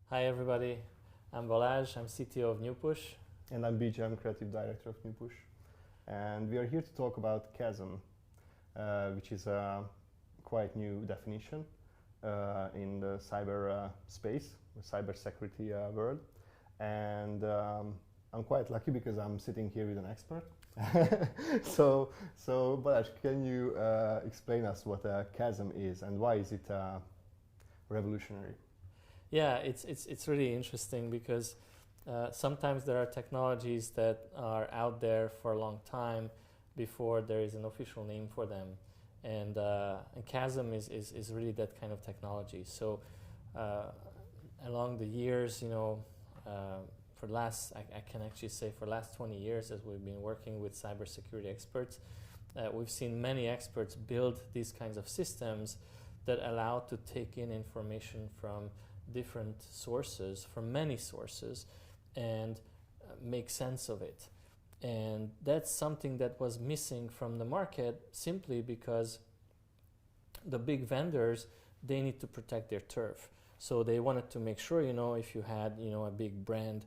Hi everybody, I'm Balázs, I'm CTO of NewPush. And I'm BJ, I'm Creative Director of NewPush. And we are here to talk about CAASM, which is a quite new definition in the cyber space, the cybersecurity world. And I'm quite lucky because I'm sitting here with an expert. so Balázs, can you explain us what a CAASM is and why is it revolutionary? Yeah, it's really interesting because sometimes there are technologies that are out there for a long time before there is an official name for them. And CAASM is really that kind of technology. So along the years, for the last, I can actually say for the last 20 years as we've been working with cybersecurity experts, we've seen many experts build these kinds of systems that allow to take in information from different sources, from many sources, and make sense of it. And that's something that was missing from the market simply because the big vendors, they need to protect their turf. So they wanted to make sure, if you had, a big brand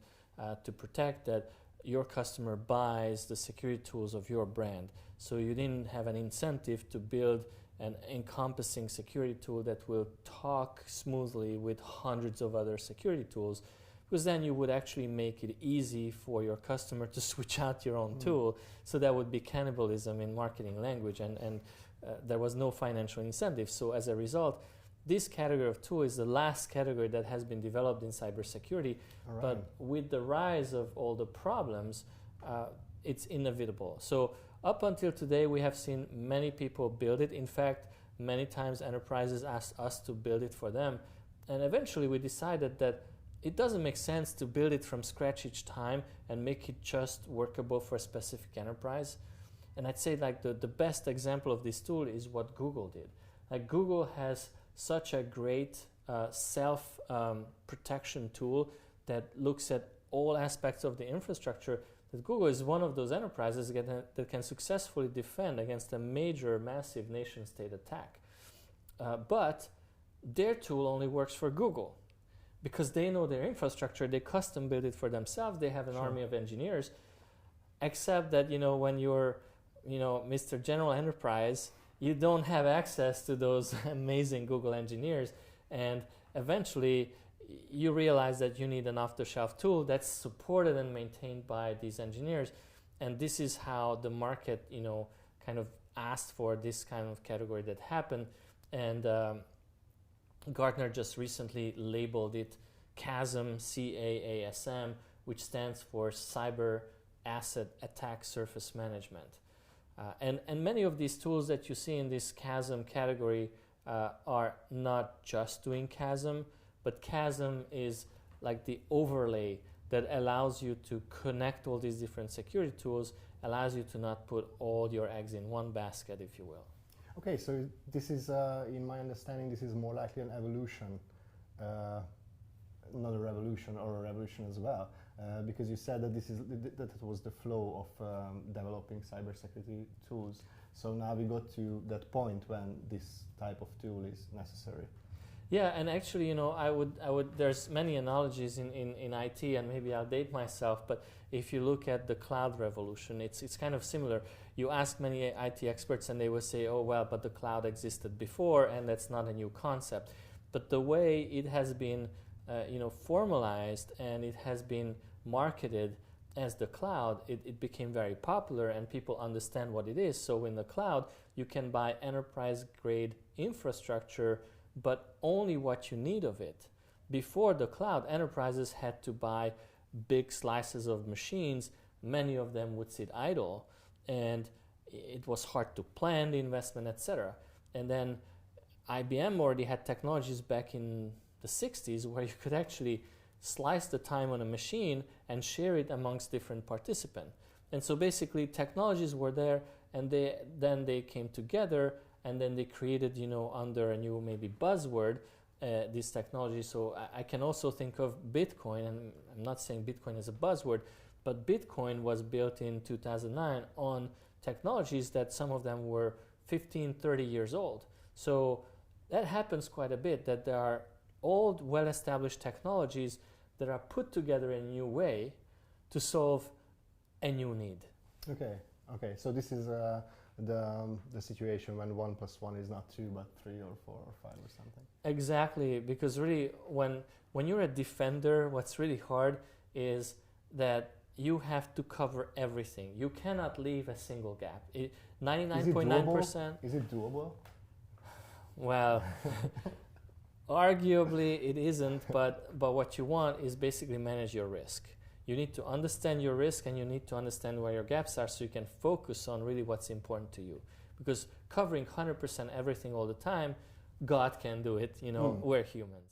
to protect, that your customer buys the security tools of your brand. So you didn't have an incentive to build an encompassing security tool that will talk smoothly with hundreds of other security tools, because then you would actually make it easy for your customer to switch out your own tool. So that would be cannibalism in marketing language, and there was no financial incentive. So as a result, this category of tool is the last category that has been developed in cybersecurity. Right. But with the rise of all the problems, it's inevitable. So up until today, we have seen many people build it. In fact, many times enterprises ask us to build it for them. And eventually we decided that it doesn't make sense to build it from scratch each time and make it just workable for a specific enterprise. And I'd say like the best example of this tool is what Google did. Like Google has such a great self-protection tool that looks at all aspects of the infrastructure, that Google is one of those enterprises that can successfully defend against a major, massive nation-state attack. But their tool only works for Google because they know their infrastructure, they custom build it for themselves, they have an army of engineers, except that, when you're, Mr. General Enterprise, you don't have access to those amazing Google engineers, and eventually you realize that you need an off-the-shelf tool that's supported and maintained by these engineers. And this is how the market, kind of asked for this kind of category that happened. And Gartner just recently labeled it CAASM, CAASM, which stands for Cyber Asset Attack Surface Management. And many of these tools that you see in this CAASM category are not just doing CAASM, but CAASM is like the overlay that allows you to connect all these different security tools, allows you to not put all your eggs in one basket, if you will. Okay, so this is, in my understanding, this is more likely an evolution, not a revolution, or a revolution as well, because you said that that was the flow of developing cybersecurity tools. So now we got to that point when this type of tool is necessary. Yeah, and actually, I would. There's many analogies in IT, and maybe I'll date myself. But if you look at the cloud revolution, it's kind of similar. You ask many IT experts, and they will say, "Oh well, but the cloud existed before, and that's not a new concept." But the way it has been, formalized and it has been marketed as the cloud, it became very popular, and people understand what it is. So in the cloud, you can buy enterprise-grade infrastructure, but only what you need of it. Before the cloud, enterprises had to buy big slices of machines. Many of them would sit idle, and it was hard to plan the investment, etc. And then IBM already had technologies back in the 60s where you could actually slice the time on a machine and share it amongst different participants. And so basically technologies were there, and then they came together, and then they created, under a new maybe buzzword, this technology. So I can also think of Bitcoin, and I'm not saying Bitcoin is a buzzword, but Bitcoin was built in 2009 on technologies that some of them were 15, 30 years old. So that happens quite a bit, that there are old, well-established technologies that are put together in a new way to solve a new need. Okay. Okay. So this is the situation when 1 + 1 is not 2 but 3 or 4 or 5 or something. Exactly, because really when you're a defender, what's really hard is that you have to cover everything. You cannot leave a single gap. 99.9%. Is it doable? Well, arguably it isn't, but what you want is basically manage your risk. You need to understand your risk and you need to understand where your gaps are so you can focus on really what's important to you. Because covering 100% everything all the time, God can do it, we're humans.